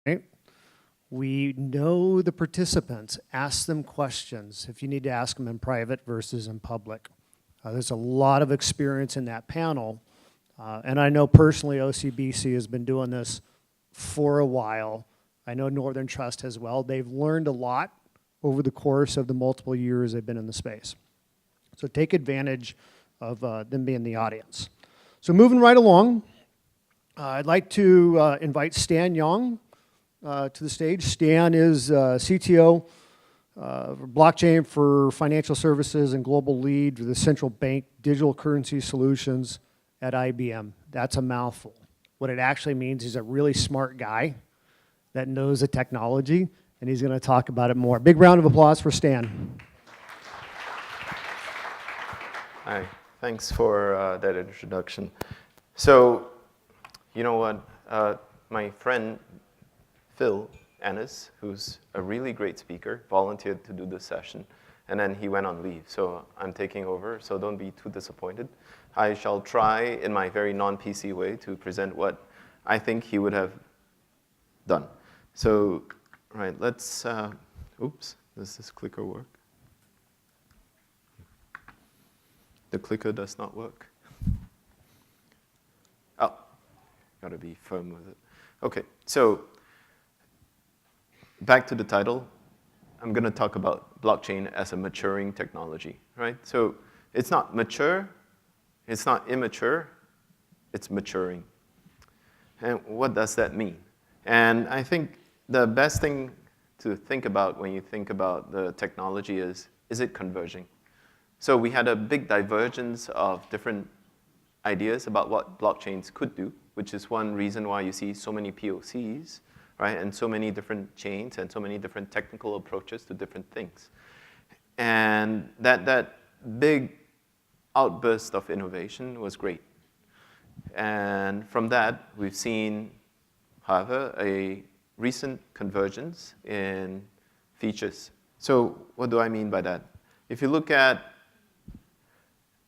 right? We know the participants, ask them questions if you need to ask them in private versus in public. There's a lot of experience in that panel, and I know personally OCBC has been doing this for a while. I know Northern Trust as well. They've learned a lot over the course of the multiple years they've been in the space. So take advantage of them being the audience. So moving right along, I'd like to invite Stan Young to the stage. Stan is CTO blockchain for financial services and global lead for the central bank digital currency solutions at IBM. That's a mouthful. What it actually means, he's a really smart guy that knows the technology, and he's going to talk about it more. Big round of applause for Stan. Hi, thanks for that introduction. So, you know what, my friend Phil Ennis, who's a really great speaker, volunteered to do this session, and then he went on leave. So I'm taking over, so don't be too disappointed. I shall try in my very non-PC way to present what I think he would have done. So, right, let's, oops, does this clicker work? The clicker does not work. Oh, gotta be firm with it. Okay, so back to the title. I'm gonna talk about blockchain as a maturing technology, right? So it's not mature, it's not immature, it's maturing. And what does that mean? And I think the best thing to think about when you think about the technology is it converging? So we had a big divergence of different ideas about what blockchains could do, which is one reason why you see so many POCs, right? And so many different chains and so many different technical approaches to different things. And that big outburst of innovation was great. And from that, we've seen, however, a recent convergence in features. So what do I mean by that? If you look at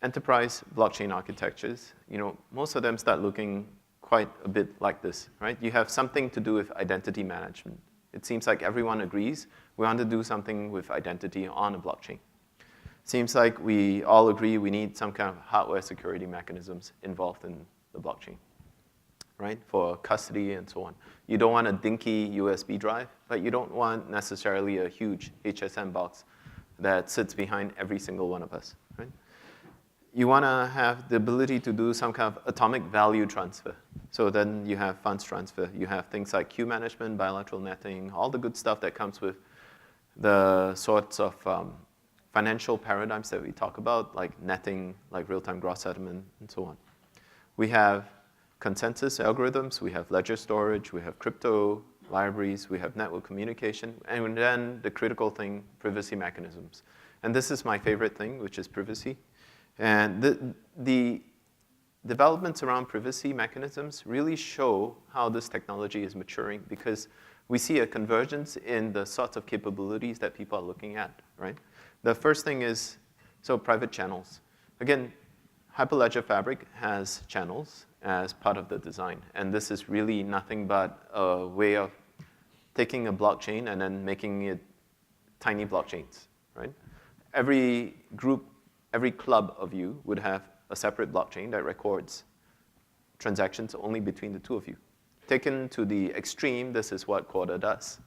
enterprise blockchain architectures, you know, most of them start looking quite a bit like this, right? You have something to do with identity management. It seems like everyone agrees we want to do something with identity on a blockchain. Seems like we all agree we need some kind of hardware security mechanisms involved in the blockchain, right? For custody and so on. You don't want a dinky USB drive, but you don't want necessarily a huge HSM box that sits behind every single one of us, right? You want to have the ability to do some kind of atomic value transfer. So then you have funds transfer. You have things like queue management, bilateral netting, all the good stuff that comes with the sorts of financial paradigms that we talk about, like netting, like real-time gross settlement, and so on. We have consensus algorithms. We have ledger storage. We have crypto libraries. We have network communication. And then the critical thing, privacy mechanisms. And this is my favorite thing, which is privacy. And the developments around privacy mechanisms really show how this technology is maturing because we see a convergence in the sorts of capabilities that people are looking at, right? The first thing is, so private channels. Again, Hyperledger Fabric has channels as part of the design. And this is really nothing but a way of taking a blockchain and then making it tiny blockchains, right? Every group, every club of you would have a separate blockchain that records transactions only between the two of you. Taken to the extreme, this is what Corda does.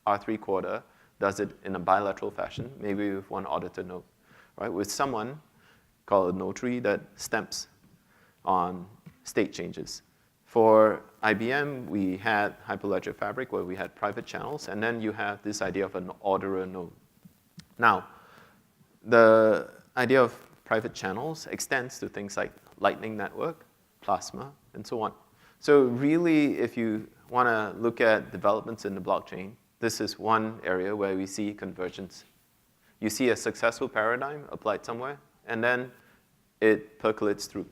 R3 Corda does it in a bilateral fashion, maybe with one auditor node, right? With someone called a notary that stamps on state changes. For IBM, we had Hyperledger Fabric where we had private channels, and then you have this idea of an orderer node. Now, the idea of private channels extends to things like Lightning Network, Plasma, and so on. So really, if you want to look at developments in the blockchain, this is one area where we see convergence. You see a successful paradigm applied somewhere, and then it percolates through.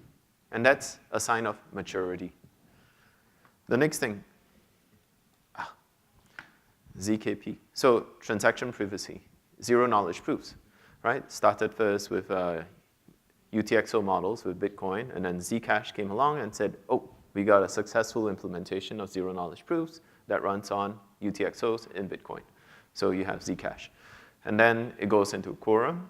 And that's a sign of maturity. The next thing, ZKP. So transaction privacy, zero knowledge proofs, right? Started first with UTXO models with Bitcoin, and then Zcash came along and said, oh, we got a successful implementation of zero knowledge proofs. that runs on UTXOs in Bitcoin. So you have Zcash. And then it goes into Quorum.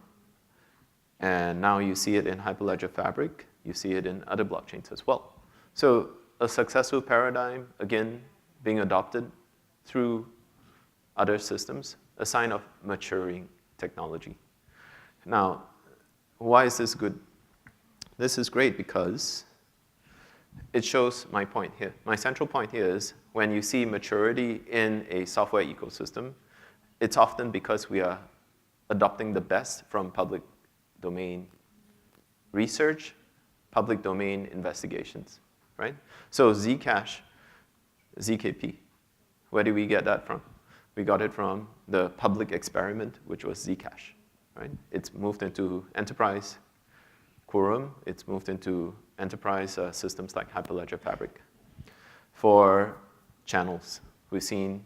And now you see it in Hyperledger Fabric. You see it in other blockchains as well. So a successful paradigm, again, being adopted through other systems, a sign of maturing technology. Now, why is this good? This is great because it shows my point here. My central point here is when you see maturity in a software ecosystem, it's often because we are adopting the best from public domain research, public domain investigations, right? So Zcash, ZKP, where do we get that from? We got it from the public experiment, which was Zcash, right? It's moved into enterprise Quorum. It's moved into enterprise systems like Hyperledger Fabric. For channels, we've seen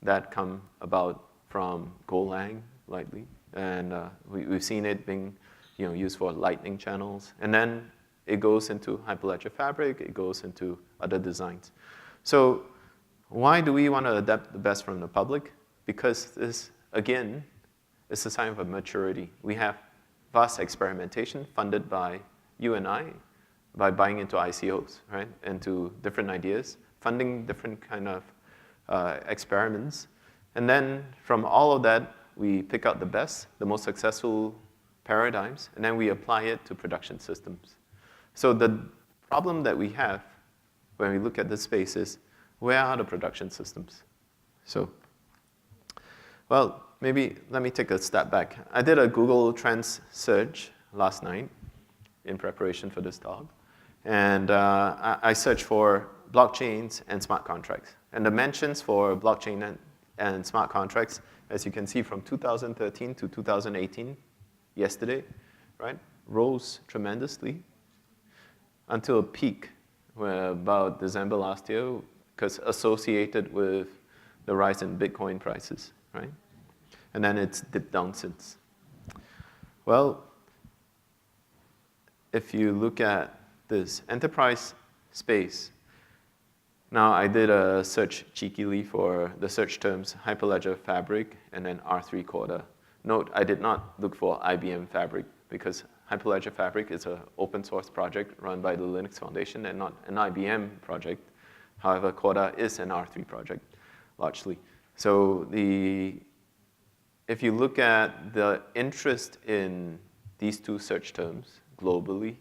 that come about from Golang, likely, and we've seen it being used for Lightning channels, and then it goes into Hyperledger Fabric, it goes into other designs. So why do we want to adapt the best from the public? Because this, again, is a sign of a maturity. We have vast experimentation funded by you and I by buying into ICOs, right? Into different ideas, funding different kind of experiments. And then from all of that, we pick out the best, the most successful paradigms, and then we apply it to production systems. So the problem that we have when we look at this space is, where are the production systems? So, well, maybe let me take a step back. I did a Google Trends search last night in preparation for this talk. And I searched for blockchains and smart contracts. And the mentions for blockchain and smart contracts, as you can see from 2013 to 2018, yesterday, right, rose tremendously until a peak where about December last year, because associated with the rise in Bitcoin prices, right? And then it's dipped down since. Well, if you look at this enterprise space, now I did a search cheekily for the search terms Hyperledger Fabric and then R3 Corda. Note, I did not look for IBM Fabric because Hyperledger Fabric is an open source project run by the Linux Foundation and not an IBM project. However, Corda is an R3 project, largely. So if you look at the interest in these two search terms globally,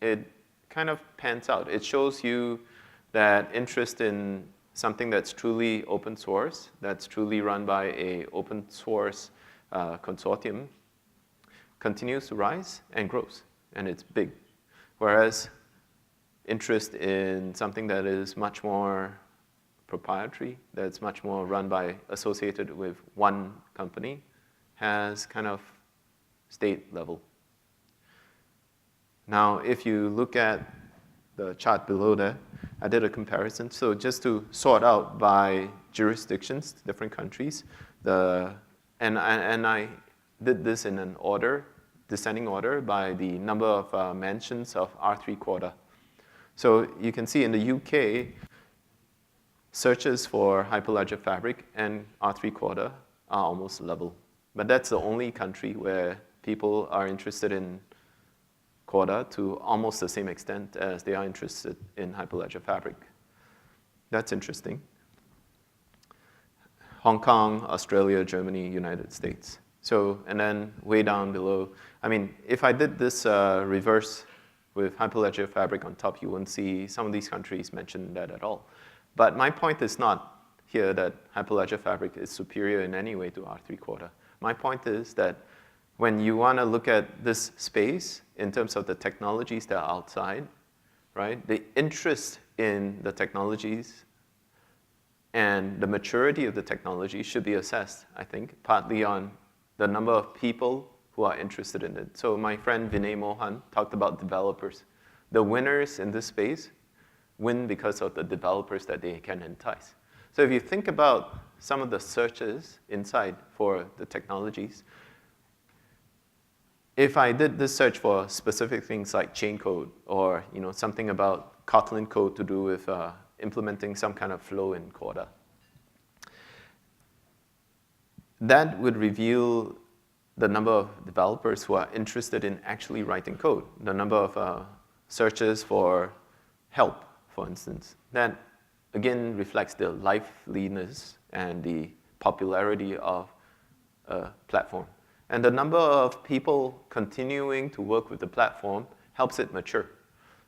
it kind of pans out. It shows you that interest in something that's truly open source, that's truly run by an open source consortium, continues to rise and grows, and it's big. Whereas interest in something that is much more proprietary, that's much more run by, associated with one company, has kind of stayed level. Now, if you look at the chart below there, I did a comparison. So just to sort out by jurisdictions, different countries, and I did this in an order, descending order, by the number of mentions of R3 Corda. So you can see in the UK, searches for Hyperledger Fabric and R3 Corda are almost level. But that's the only country where people are interested in Corda to almost the same extent as they are interested in Hyperledger Fabric. That's interesting. Hong Kong, Australia, Germany, United States. So, and then way down below, I mean, if I did this reverse with Hyperledger Fabric on top, you wouldn't see some of these countries mention that at all. But my point is not here that Hyperledger Fabric is superior in any way to R3 Corda. My point is that when you want to look at this space in terms of the technologies that are outside, right, the interest in the technologies and the maturity of the technology should be assessed, I think, partly on the number of people who are interested in it. So my friend Vinay Mohan talked about developers. The winners in this space win because of the developers that they can entice. So if you think about some of the searches inside for the technologies, if I did this search for specific things like chain code or something about Kotlin code to do with implementing some kind of flow in Corda, that would reveal the number of developers who are interested in actually writing code, the number of searches for help, for instance. That, again, reflects the liveliness and the popularity of a platform. And the number of people continuing to work with the platform helps it mature.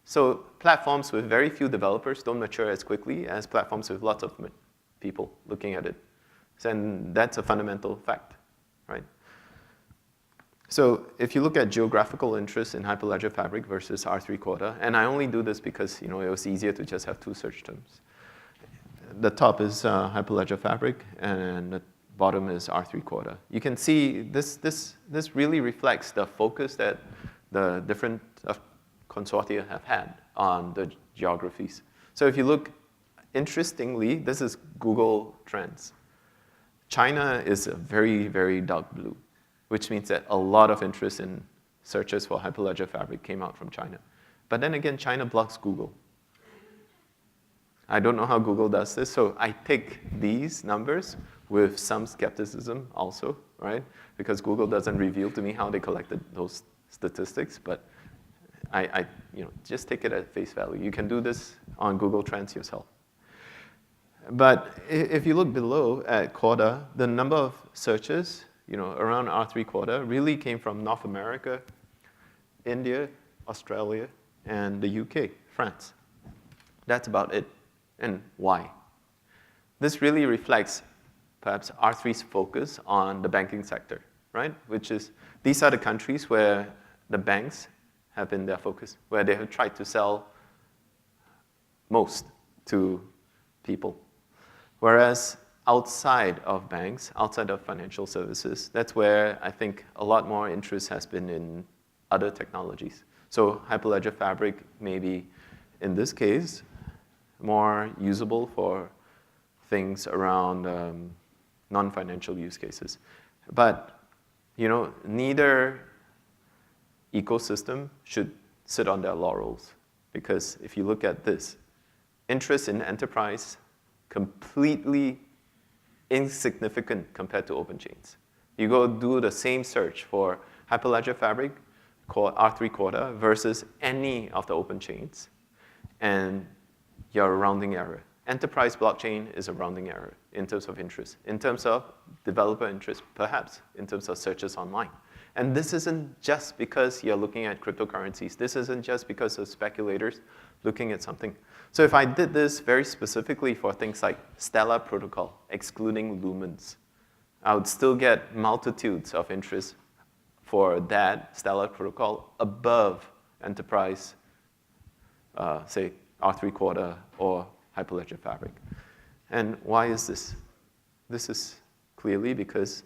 So platforms with very few developers don't mature as quickly as platforms with lots of people looking at it. And that's a fundamental fact, right? So if you look at geographical interest in Hyperledger Fabric versus R3 Corda, and I only do this because it was easier to just have two search terms. The top is Hyperledger Fabric, and the bottom is R3 Corda. You can see this really reflects the focus that the different consortia have had on the geographies. So if you look, interestingly, this is Google Trends. China is a very, very dark blue, which means that a lot of interest in searches for Hyperledger Fabric came out from China. But then again, China blocks Google. I don't know how Google does this, so I take these numbers with some skepticism also, right? Because Google doesn't reveal to me how they collected those statistics, but I just take it at face value. You can do this on Google Trends yourself. But if you look below at Corda, the number of searches, around R3 Corda really came from North America, India, Australia, and the UK, France. That's about it. And why? This really reflects perhaps R3's focus on the banking sector, right? Which is, these are the countries where the banks have been their focus, where they have tried to sell most to people. Whereas outside of banks, outside of financial services, that's where I think a lot more interest has been in other technologies. So Hyperledger Fabric may be, in this case, more usable for things around non-financial use cases. But neither ecosystem should sit on their laurels, because if you look at this, interest in enterprise completely insignificant compared to open chains. You go do the same search for Hyperledger Fabric, R3 Corda, versus any of the open chains, and you're a rounding error. Enterprise blockchain is a rounding error in terms of interest. In terms of developer interest, perhaps. In terms of searches online. And this isn't just because you're looking at cryptocurrencies. This isn't just because of speculators looking at something. So if I did this very specifically for things like Stellar protocol, excluding lumens, I would still get multitudes of interest for that Stellar protocol above enterprise, say, R3 Corda or Hyperledger Fabric. And why is this? This is clearly because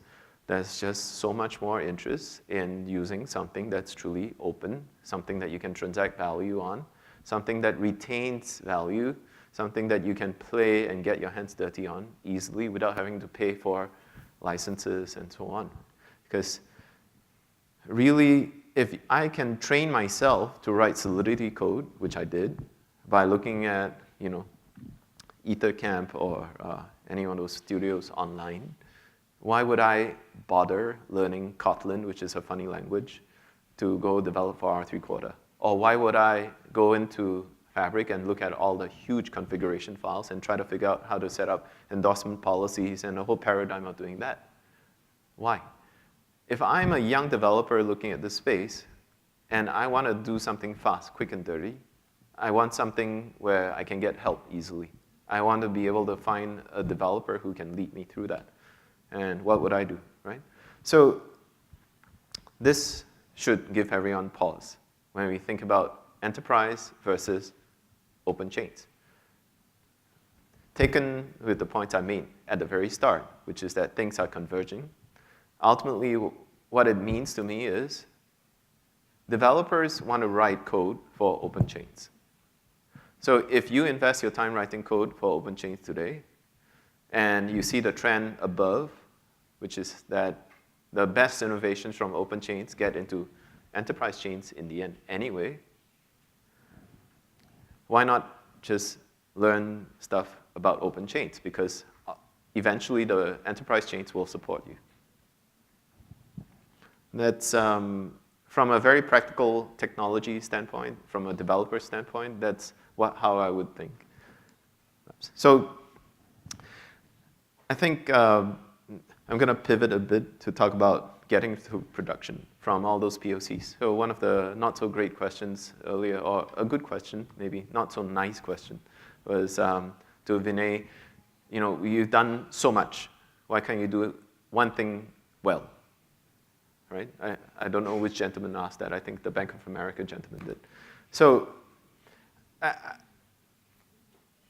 there's just so much more interest in using something that's truly open, something that you can transact value on, something that retains value, something that you can play and get your hands dirty on easily without having to pay for licenses and so on. Because really, if I can train myself to write Solidity code, which I did, by looking at EtherCamp or any one of those studios online, why would I bother learning Kotlin, which is a funny language, to go develop for R3 Corda? Or why would I go into Fabric and look at all the huge configuration files and try to figure out how to set up endorsement policies and the whole paradigm of doing that? Why? If I'm a young developer looking at this space, and I want to do something fast, quick, and dirty, I want something where I can get help easily. I want to be able to find a developer who can lead me through that. And what would I do, right? So this should give everyone pause when we think about enterprise versus open chains. Taken with the points I made at the very start, which is that things are converging, ultimately what it means to me is developers want to write code for open chains. So if you invest your time writing code for open chains today, and you see the trend above, which is that the best innovations from open chains get into enterprise chains in the end anyway, why not just learn stuff about open chains? Because eventually the enterprise chains will support you. That's, from a very practical technology standpoint, from a developer standpoint, that's how I would think. So I think I'm going to pivot a bit to talk about getting to production from all those POCs. So one of the not so great questions earlier, or a good question, maybe not so nice question, was to Vinay, you've done so much. Why can't you do one thing well? Right? I don't know which gentleman asked that. I think the Bank of America gentleman did. So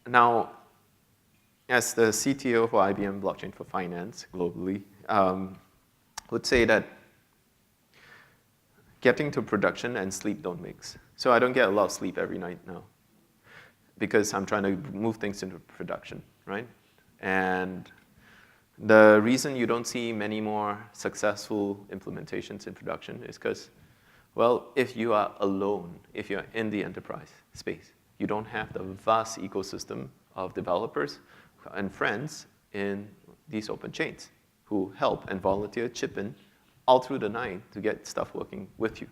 now, as the CTO for IBM Blockchain for Finance globally, would say that getting to production and sleep don't mix. So I don't get a lot of sleep every night now because I'm trying to move things into production, right? And the reason you don't see many more successful implementations in production is because, well, if you are alone, if you're in the enterprise space, you don't have the vast ecosystem of developers and friends in these open chains who help and volunteer, chip in all through the night to get stuff working with you.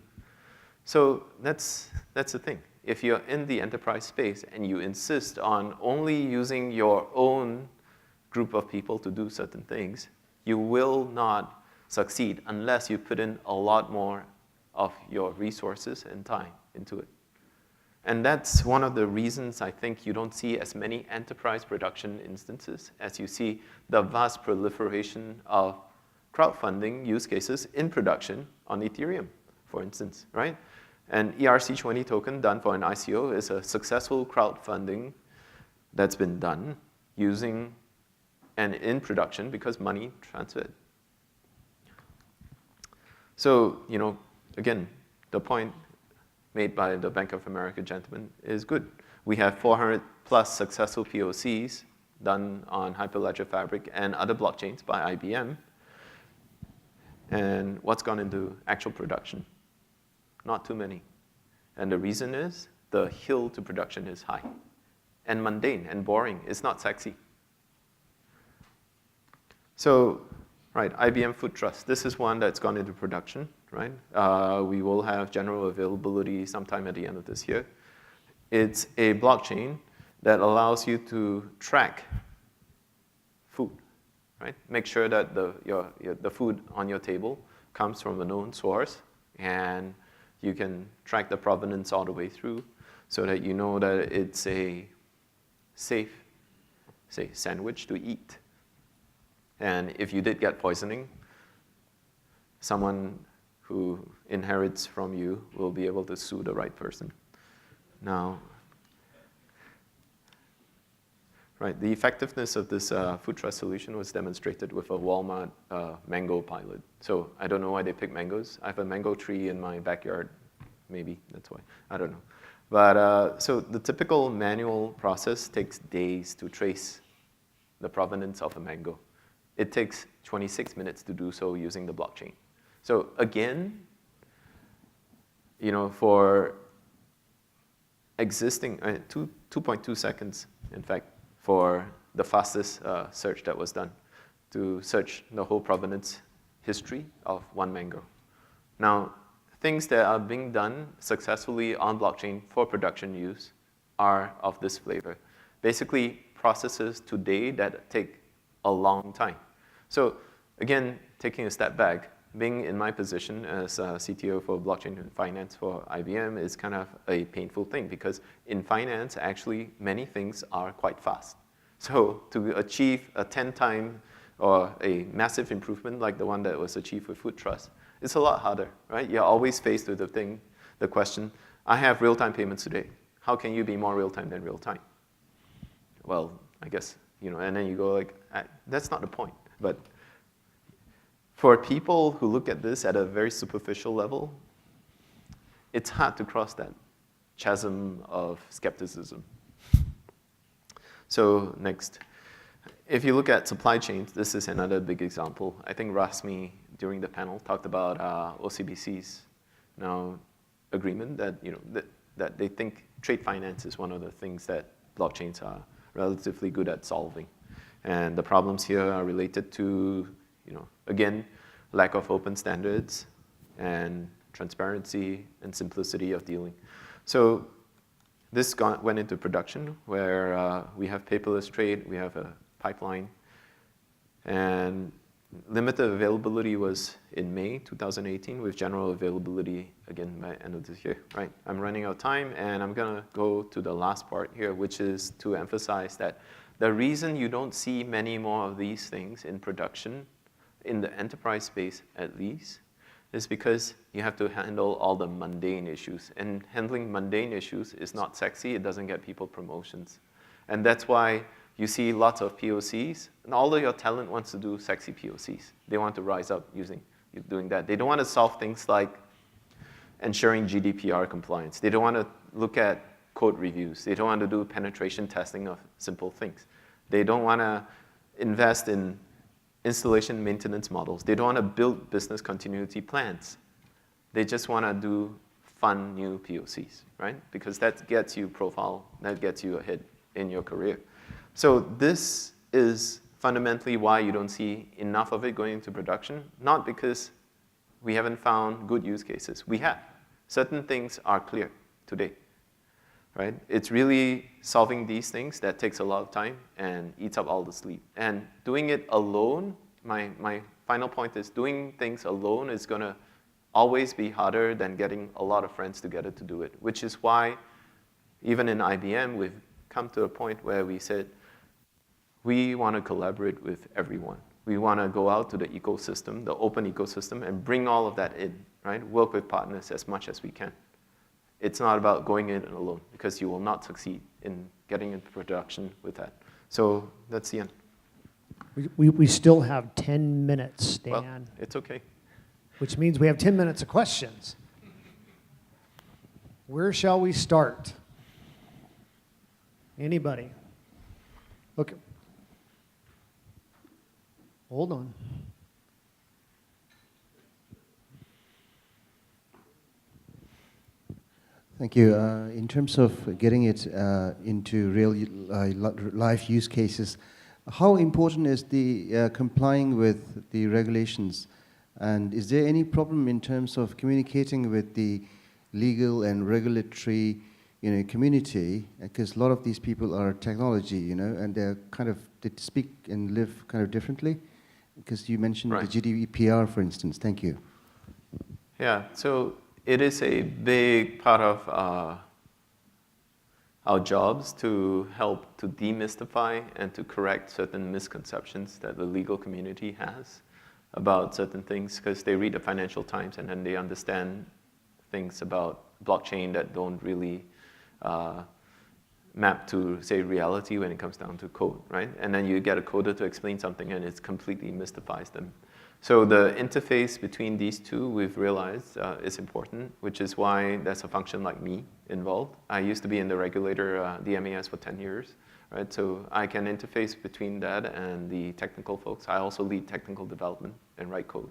So that's the thing. If you're in the enterprise space and you insist on only using your own group of people to do certain things, you will not succeed unless you put in a lot more of your resources and time into it. And that's one of the reasons I think you don't see as many enterprise production instances as you see the vast proliferation of crowdfunding use cases in production on Ethereum, for instance, right? An ERC20 token done for an ICO is a successful crowdfunding that's been done using and in production because money transferred. So, again, the point made by the Bank of America gentleman is good. We have 400 plus successful POCs done on Hyperledger Fabric and other blockchains by IBM. And what's gone into actual production? Not too many. And the reason is the hill to production is high and mundane and boring. It's not sexy. So, right, IBM Food Trust. This is one that's gone into production, right? We will have general availability sometime at the end of this year. It's a blockchain that allows you to track food, right? Make sure that the food on your table comes from a known source, and you can track the provenance all the way through so that you know that it's a safe, say, sandwich to eat. And if you did get poisoning, someone who inherits from you will be able to sue the right person. Now, right, the effectiveness of this food trust solution was demonstrated with a Walmart mango pilot. So I don't know why they picked mangoes. I have a mango tree in my backyard. Maybe that's why. I don't know. But so the typical manual process takes days to trace the provenance of a mango. It takes 26 minutes to do so using the blockchain. So again, for existing 2.2 seconds, in fact, for the fastest search that was done to search the whole provenance history of one mango. Now, things that are being done successfully on blockchain for production use are of this flavor. Basically, processes today that take a long time. So again, taking a step back, being in my position as CTO for blockchain and finance for IBM is kind of a painful thing because in finance, actually, many things are quite fast. So to achieve a 10-time or a massive improvement like the one that was achieved with Food Trust, it's a lot harder, right? You're always faced with the question, I have real-time payments today. How can you be more real-time than real-time? Well, I guess, and then you go like, that's not the point. But for people who look at this at a very superficial level, it's hard to cross that chasm of skepticism. So next, if you look at supply chains, this is another big example. I think Rasmi, during the panel, talked about OCBC's now agreement that, that they think trade finance is one of the things that blockchains are relatively good at solving. And the problems here are related to, again, lack of open standards, and transparency and simplicity of dealing. So this went into production where we have paperless trade, we have a pipeline, and limited availability was in May 2018 with general availability again by end of this year, right? I'm running out of time and I'm gonna go to the last part here, which is to emphasize that the reason you don't see many more of these things in production, in the enterprise space at least, is because you have to handle all the mundane issues. And handling mundane issues is not sexy, it doesn't get people promotions. And that's why you see lots of POCs, and all of your talent wants to do sexy POCs. They want to rise up doing that. They don't want to solve things like ensuring GDPR compliance. They don't want to look at code reviews. They don't want to do penetration testing of simple things. They don't want to invest in installation maintenance models. They don't want to build business continuity plans. They just want to do fun new POCs, right? Because that gets you profile, that gets you ahead in your career. So this is fundamentally why you don't see enough of it going into production, not because we haven't found good use cases. We have. Certain things are clear today, right? It's really solving these things that takes a lot of time and eats up all the sleep. And doing it alone, my final point is doing things alone is gonna always be harder than getting a lot of friends together to do it, which is why even in IBM, we've come to a point where we said, we want to collaborate with everyone. We want to go out to the ecosystem, the open ecosystem, and bring all of that in, right? Work with partners as much as we can. It's not about going in alone, because you will not succeed in getting into production with that. So that's the end. We still have 10 minutes, Dan. Well, it's okay. Which means we have 10 minutes of questions. Where shall we start? Anybody? Okay. Hold on. Thank you. In terms of getting it into real life use cases, how important is the complying with the regulations? And is there any problem in terms of communicating with the legal and regulatory community? Because a lot of these people are technology, and they're they speak and live kind of differently. Because you mentioned right. the GDPR, for instance. Thank you. Yeah, so it is a big part of our jobs to help to demystify and to correct certain misconceptions that the legal community has about certain things, because they read the Financial Times and then they understand things about blockchain that don't really map to, say, reality when it comes down to code, right? And then you get a coder to explain something and it completely mystifies them. So the interface between these two, we've realized, is important, which is why there's a function like me involved. I used to be in the regulator, the MAS, for 10 years, right? So I can interface between that and the technical folks. I also lead technical development and write code.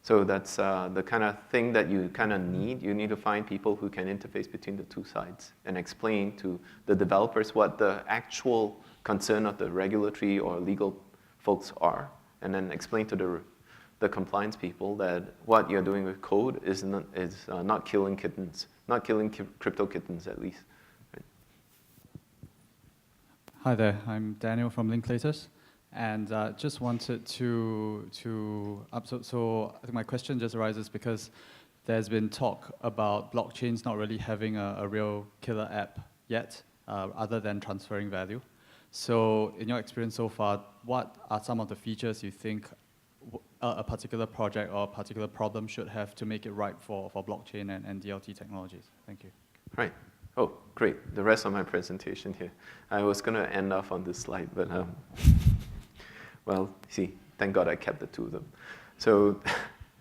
So that's the kind of thing that you kind of need. You need to find people who can interface between the two sides and explain to the developers what the actual concern of the regulatory or legal folks are, and then explain to the compliance people that what you're doing with code is not killing kittens, not killing crypto kittens at least. Right? Hi there, I'm Daniel from Linklaters. And just wanted to so I think my question just arises because there's been talk about blockchains not really having a real killer app yet, other than transferring value. So in your experience so far, what are some of the features you think a particular project or a particular problem should have to make it right for blockchain and DLT technologies? Thank you. Right. Oh, great. The rest of my presentation here. I was going to end off on this slide, but well, see, thank God I kept the two of them. So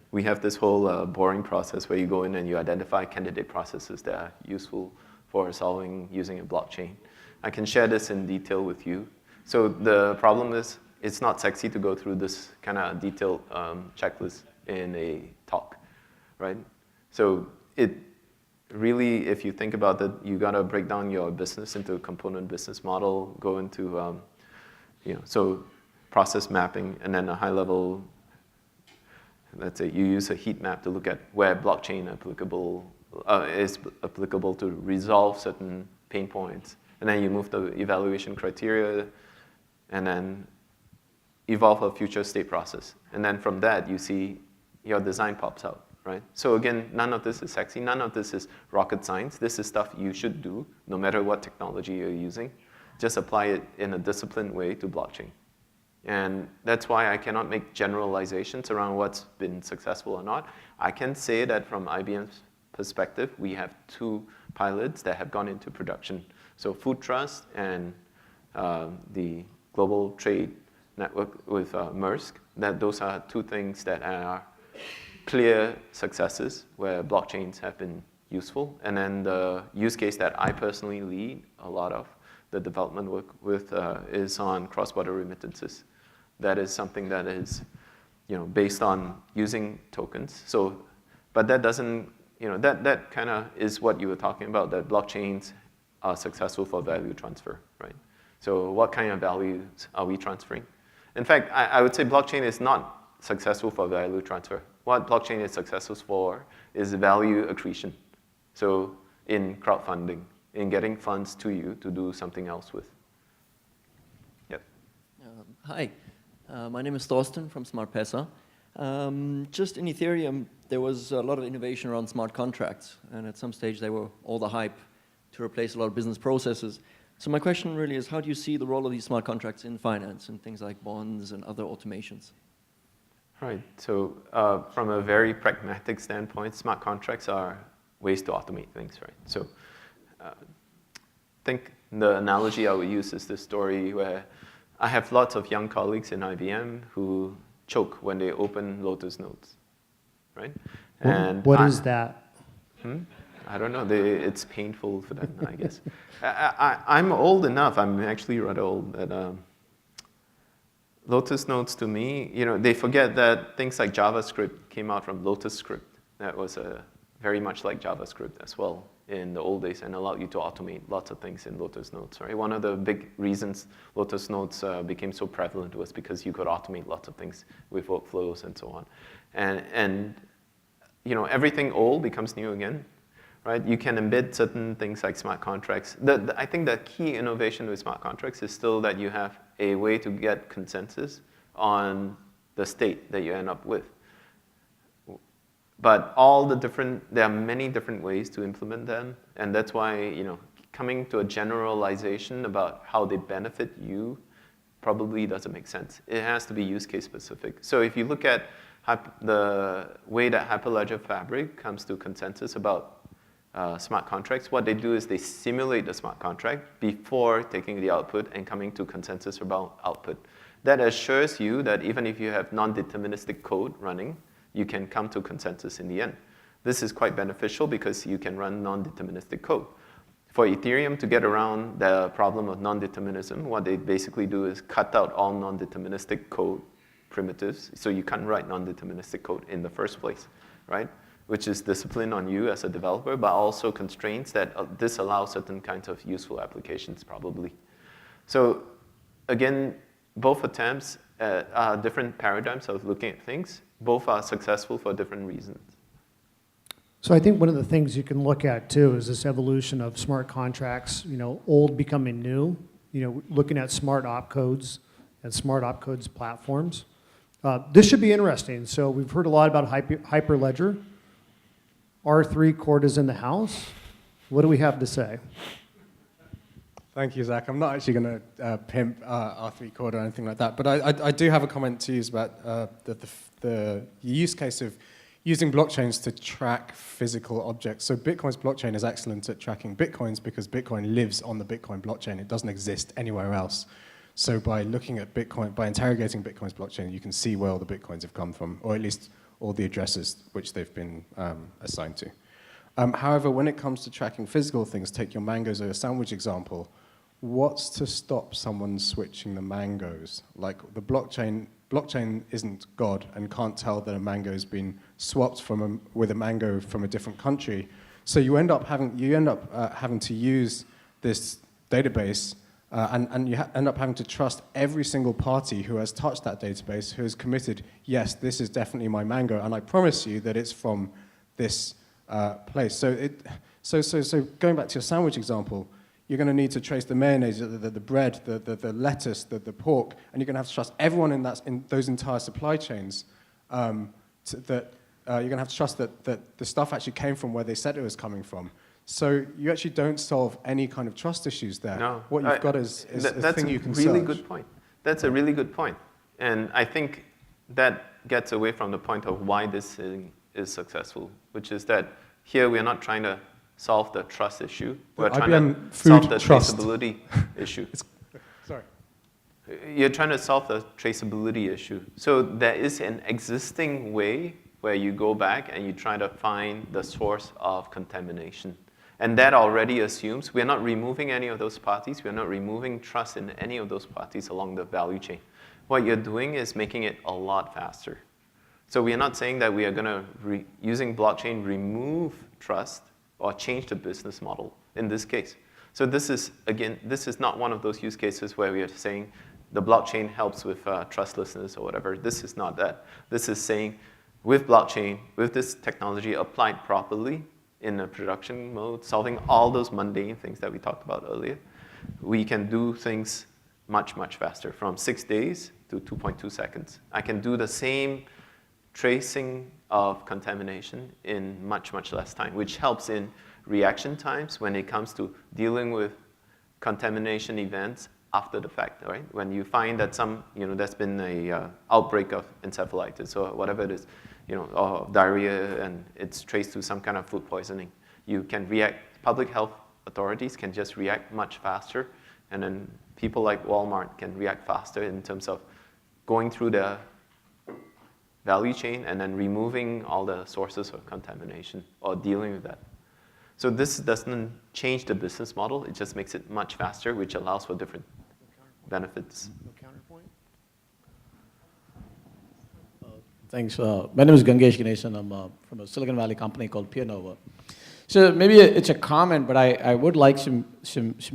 we have this whole boring process where you go in and you identify candidate processes that are useful for solving using a blockchain. I can share this in detail with you. So the problem is it's not sexy to go through this kind of detailed checklist in a talk, right? So it really, if you think about it, you got to break down your business into a component business model, go into, so process mapping, and then a high-level let's say you use a heat map to look at where blockchain is applicable to resolve certain pain points. And then you move the evaluation criteria and then evolve a future state process. And then from that, you see your design pops out, right? So again, none of this is sexy. None of this is rocket science. This is stuff you should do no matter what technology you're using. Just apply it in a disciplined way to blockchain. And that's why I cannot make generalizations around what's been successful or not. I can say that from IBM's perspective, we have 2 pilots that have gone into production. So Food Trust and the Global Trade Network with Maersk, those are 2 things that are clear successes where blockchains have been useful. And then the use case that I personally lead a lot of the development work with is on cross-border remittances. That is something that is, based on using tokens. So, but that doesn't, that kind of is what you were talking about, that blockchains are successful for value transfer, right? So what kind of values are we transferring? In fact, I would say blockchain is not successful for value transfer. What blockchain is successful for is value accretion. So in crowdfunding, in getting funds to you to do something else with. Yep. Hi, my name is Thorsten from SmartPesa. Just in Ethereum, there was a lot of innovation around smart contracts, and at some stage they were all the hype to replace a lot of business processes. So my question really is, how do you see the role of these smart contracts in finance and things like bonds and other automations? Right, so from a very pragmatic standpoint, smart contracts are ways to automate things, right? So I think the analogy I would use is this story where I have lots of young colleagues in IBM who choke when they open Lotus Notes, right? And What is that? I don't know. It's painful for them, I guess. I'm old enough. I'm actually rather old. That Lotus Notes to me, they forget that things like JavaScript came out from Lotus Script. That was very much like JavaScript as well in the old days and allowed you to automate lots of things in Lotus Notes, right? One of the big reasons Lotus Notes became so prevalent was because you could automate lots of things with workflows and so on. And everything old becomes new again, right? You can embed certain things like smart contracts. I think the key innovation with smart contracts is still that you have a way to get consensus on the state that you end up with. But there are many different ways to implement them, and that's why, coming to a generalization about how they benefit you probably doesn't make sense. It has to be use case specific. So if you look at the way that Hyperledger Fabric comes to consensus about smart contracts, what they do is they simulate the smart contract before taking the output and coming to consensus about output. That assures you that even if you have non-deterministic code running, you can come to consensus in the end. This is quite beneficial because you can run non-deterministic code. For Ethereum to get around the problem of non-determinism, what they basically do is cut out all non-deterministic code primitives, so you can't write non-deterministic code in the first place, right? Which is discipline on you as a developer, but also constraints that disallow certain kinds of useful applications, probably. So again, both attempts are different paradigms of looking at things. Both are successful for different reasons. So I think one of the things you can look at too is this evolution of smart contracts, old becoming new, looking at smart opcodes and smart opcodes platforms. This should be interesting. So we've heard a lot about Hyperledger. R3 Court is in the house. What do we have to say? Thank you, Zach. I'm not actually going to pimp R3 Court or anything like that, but I do have a comment to use about the use case of using blockchains to track physical objects. So Bitcoin's blockchain is excellent at tracking Bitcoins because Bitcoin lives on the Bitcoin blockchain. It doesn't exist anywhere else. So by looking at Bitcoin, by interrogating Bitcoin's blockchain, you can see where all the Bitcoins have come from, or at least all the addresses which they've been assigned to. However, when it comes to tracking physical things, take your mangoes or your sandwich example, what's to stop someone switching the mangoes? Like the blockchain isn't God and can't tell that a mango's been swapped with a mango from a different country. So you end up having to use this database And you end up having to trust every single party who has touched that database, who has committed, yes, this is definitely my mango, and I promise you that it's from this place. So going back to your sandwich example, you're going to need to trace the mayonnaise, the bread, the lettuce, the pork, and you're going to have to trust everyone in those entire supply chains. You're going to have to trust that the stuff actually came from where they said it was coming from. So you actually don't solve any kind of trust issues there. No. What you've got is a thing you can search. That's a really good point. That's a really good point. And I think that gets away from the point of why this thing is successful, which is that here we are not trying to solve the trust issue. We're trying IBM to food solve the trust. traceability issue. Sorry. You're trying to solve the traceability issue. So there is an existing way where you go back and you try to find the source of contamination. And that already assumes we're not removing any of those parties. We're not removing trust in any of those parties along the value chain. What you're doing is making it a lot faster. So we are not saying that we are going to, using blockchain, remove trust or change the business model in this case. So this is, again, this is not one of those use cases where we are saying the blockchain helps with trustlessness or whatever. This is not that. This is saying with blockchain, with this technology applied properly, in a production mode, solving all those mundane things that we talked about earlier, we can do things much, much faster, from 6 days to 2.2 seconds. I can do the same tracing of contamination in much, much less time, which helps in reaction times when it comes to dealing with contamination events after the fact, right? When you find that there's been a outbreak of encephalitis or whatever it is, or diarrhea, and it's traced to some kind of food poisoning. You can react, public health authorities can just react much faster, and then people like Walmart can react faster in terms of going through the value chain and then removing all the sources of contamination or dealing with that. So this doesn't change the business model, it just makes it much faster, which allows for different benefits. No counterpoint? Thanks. My name is Gangesh Ganesan. I'm from a Silicon Valley company called PeerNova. So maybe it's a comment, but I would like some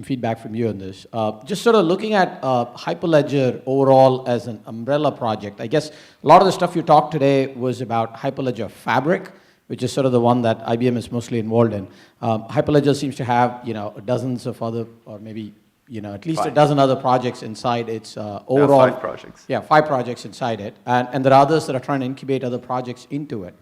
feedback from you on this. Just sort of looking at Hyperledger overall as an umbrella project, I guess a lot of the stuff you talked today was about Hyperledger Fabric, which is sort of the one that IBM is mostly involved in. Hyperledger seems to have dozens of other, or maybe at least 5. A dozen other projects inside its overall. 5 projects. Yeah, 5 projects inside it, and there are others that are trying to incubate other projects into it.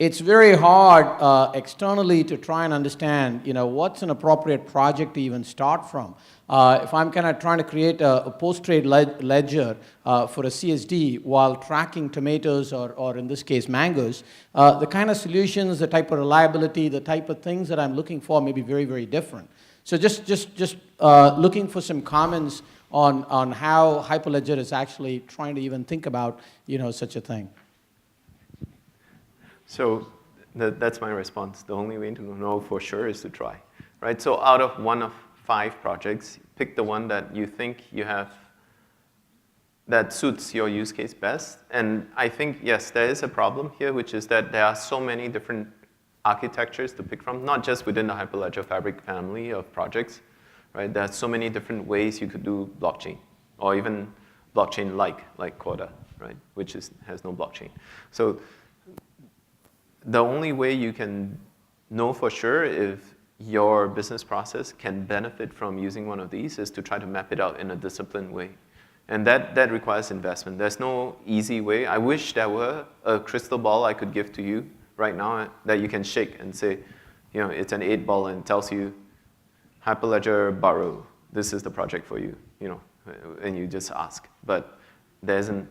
It's very hard externally to try and understand, what's an appropriate project to even start from. If I'm kind of trying to create a post-trade ledger for a CSD while tracking tomatoes or in this case mangoes, the kind of solutions, the type of reliability, the type of things that I'm looking for may be very, very different. So just looking for some comments on how Hyperledger is actually trying to even think about such a thing. So that's my response. The only way to know for sure is to try, right? So out of one of 5 projects, pick the one that you think you have that suits your use case best. And I think, yes, there is a problem here, which is that there are so many different architectures to pick from, not just within the Hyperledger Fabric family of projects, right? There are so many different ways you could do blockchain, or even blockchain-like Corda, right? Which has no blockchain. So the only way you can know for sure if your business process can benefit from using one of these is to try to map it out in a disciplined way. And that requires investment. There's no easy way. I wish there were a crystal ball I could give to you right now that you can shake and say, it's an 8 ball and tells you, Hyperledger Borrow, this is the project for you, and you just ask. But there isn't.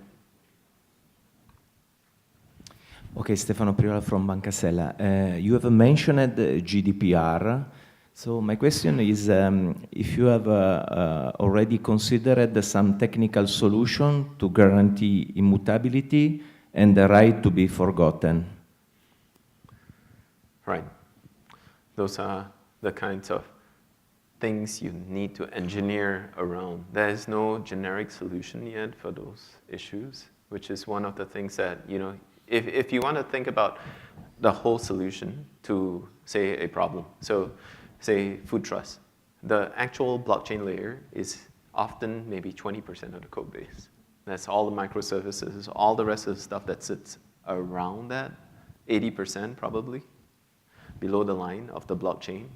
Okay, Stefano Priola from Banca Sella. You have mentioned GDPR. So my question is if you have already considered some technical solution to guarantee immutability and the right to be forgotten. Right. Those are the kinds of things you need to engineer around. There is no generic solution yet for those issues, which is one of the things that, if you want to think about the whole solution to, say, a problem, so say food trust, the actual blockchain layer is often maybe 20% of the code base. That's all the microservices, all the rest of the stuff that sits around that, 80% probably, below the line of the blockchain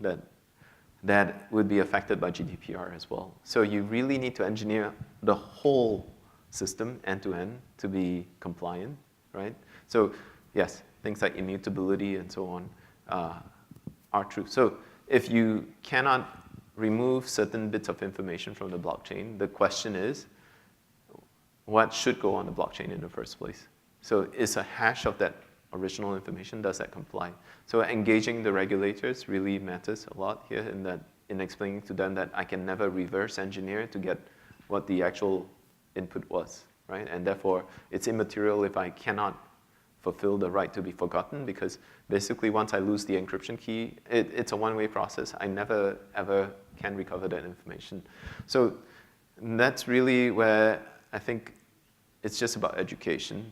that would be affected by GDPR as well. So you really need to engineer the whole system end-to-end to be compliant, right? So yes, things like immutability and so on are true. So if you cannot remove certain bits of information from the blockchain, the question is, what should go on the blockchain in the first place? So is a hash of that original information, does that comply? So engaging the regulators really matters a lot here in explaining to them that I can never reverse engineer to get what the actual input was, right? And therefore, it's immaterial if I cannot fulfill the right to be forgotten, because basically once I lose the encryption key, it's a one-way process. I never, ever can recover that information. So that's really where I think it's just about education.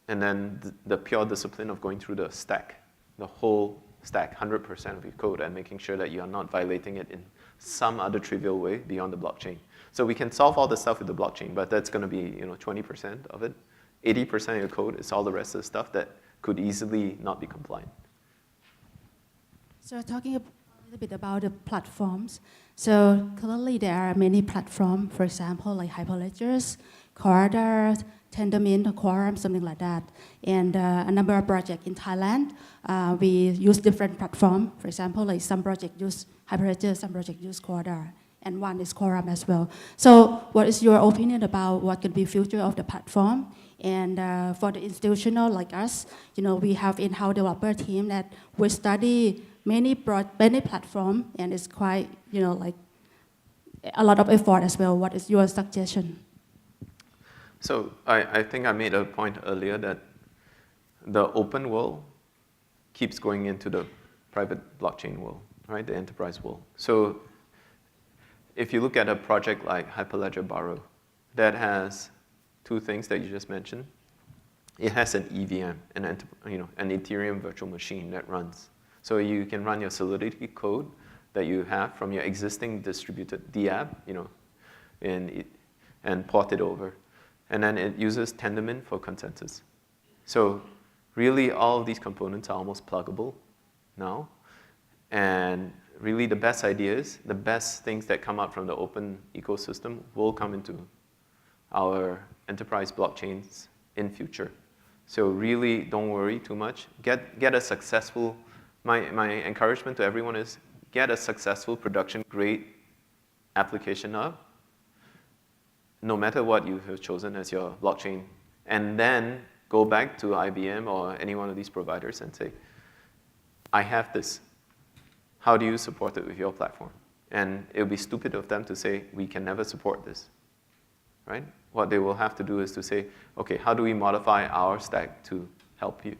And then the pure discipline of going through the stack, the whole stack, 100% of your code, and making sure that you are not violating it in some other trivial way beyond the blockchain. So we can solve all the stuff with the blockchain, but that's going to be 20% of it. 80% of your code is all the rest of the stuff that could easily not be compliant. So talking a little bit about the platforms. So clearly there are many platforms, for example, like Hyperledgers, Corda, Tendermint, Quorum, something like that. And a number of projects in Thailand, we use different platforms. For example, like some projects use Hyperledger, some projects use Corda, and one is Quorum as well. So what is your opinion about what could be future of the platform? And for the institutional like us, we have in-house developer team that we study many platforms, and it's quite, like a lot of effort as well. What is your suggestion? So I think I made a point earlier that the open world keeps going into the private blockchain world, right? The enterprise world. So if you look at a project like Hyperledger Borrow, that has two things that you just mentioned. It has an EVM, an Ethereum virtual machine that runs. So you can run your Solidity code that you have from your existing distributed DApp, and port it over. And then it uses Tendermint for consensus. So really all of these components are almost pluggable now. And really the best ideas, the best things that come out from the open ecosystem will come into our enterprise blockchains in future. So really don't worry too much. Get a successful, my encouragement to everyone is get a successful production grade application up, no matter what you have chosen as your blockchain, and then go back to IBM or any one of these providers and say, I have this. How do you support it with your platform? And it would be stupid of them to say, we can never support this, right? What they will have to do is to say, okay, how do we modify our stack to help you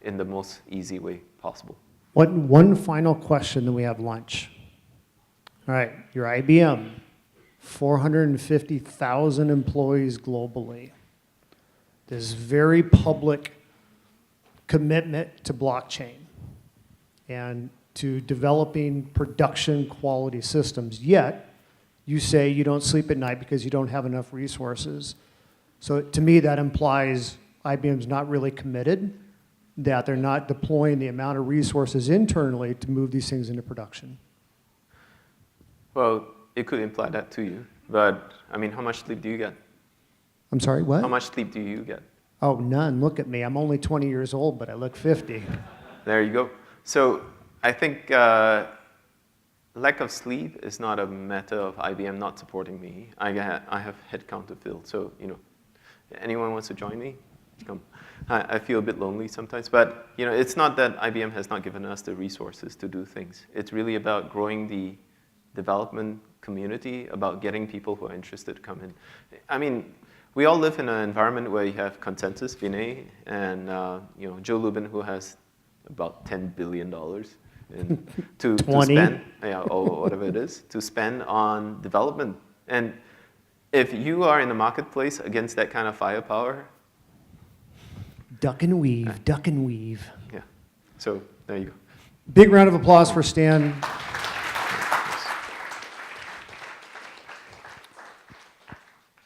in the most easy way possible? One final question, then we have lunch. All right, your IBM, 450,000 employees globally. This very public commitment to blockchain and to developing production quality systems. Yet, you say you don't sleep at night because you don't have enough resources. So to me, that implies IBM's not really committed, that they're not deploying the amount of resources internally to move these things into production. Well, it could imply that to you, but I mean, how much sleep do you get? I'm sorry, what? How much sleep do you get? Oh, none. Look at me. I'm only 20 years old, but I look 50. There you go. So I think lack of sleep is not a matter of IBM not supporting me. I have headcount to fill, so anyone wants to join me? Come. I feel a bit lonely sometimes, but it's not that IBM has not given us the resources to do things. It's really about growing the development community, about getting people who are interested to come in. I mean, we all live in an environment where you have consensus, Vinay, and Joe Lubin, who has about $10 billion to spend, or whatever it is, to spend on development. And if you are in the marketplace against that kind of firepower, duck and weave, duck and weave. Yeah. So there you go. Big round of applause for Stan.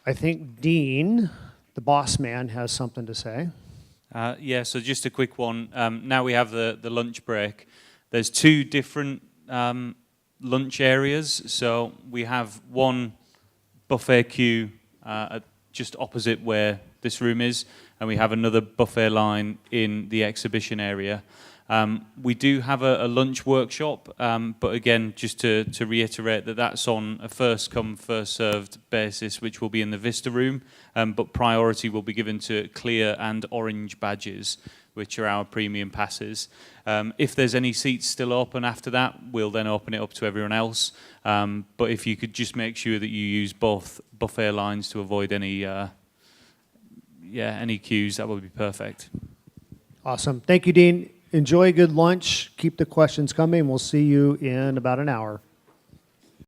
I think Dean, the boss man, has something to say. Yeah, so just a quick one. Now we have the lunch break. There's two different lunch areas. So we have one buffet queue just opposite where this room is, and we have another buffet line in the exhibition area. We do have a lunch workshop, but again, just to reiterate that that's on a first come, first served basis, which will be in the Vista room, but priority will be given to clear and orange badges, which are our premium passes. If there's any seats still open after that, we'll then open it up to everyone else. But if you could just make sure that you use both buffet lines to avoid any queues, that would be perfect. Awesome. Thank you, Dean. Enjoy a good lunch. Keep the questions coming. We'll see you in about an hour.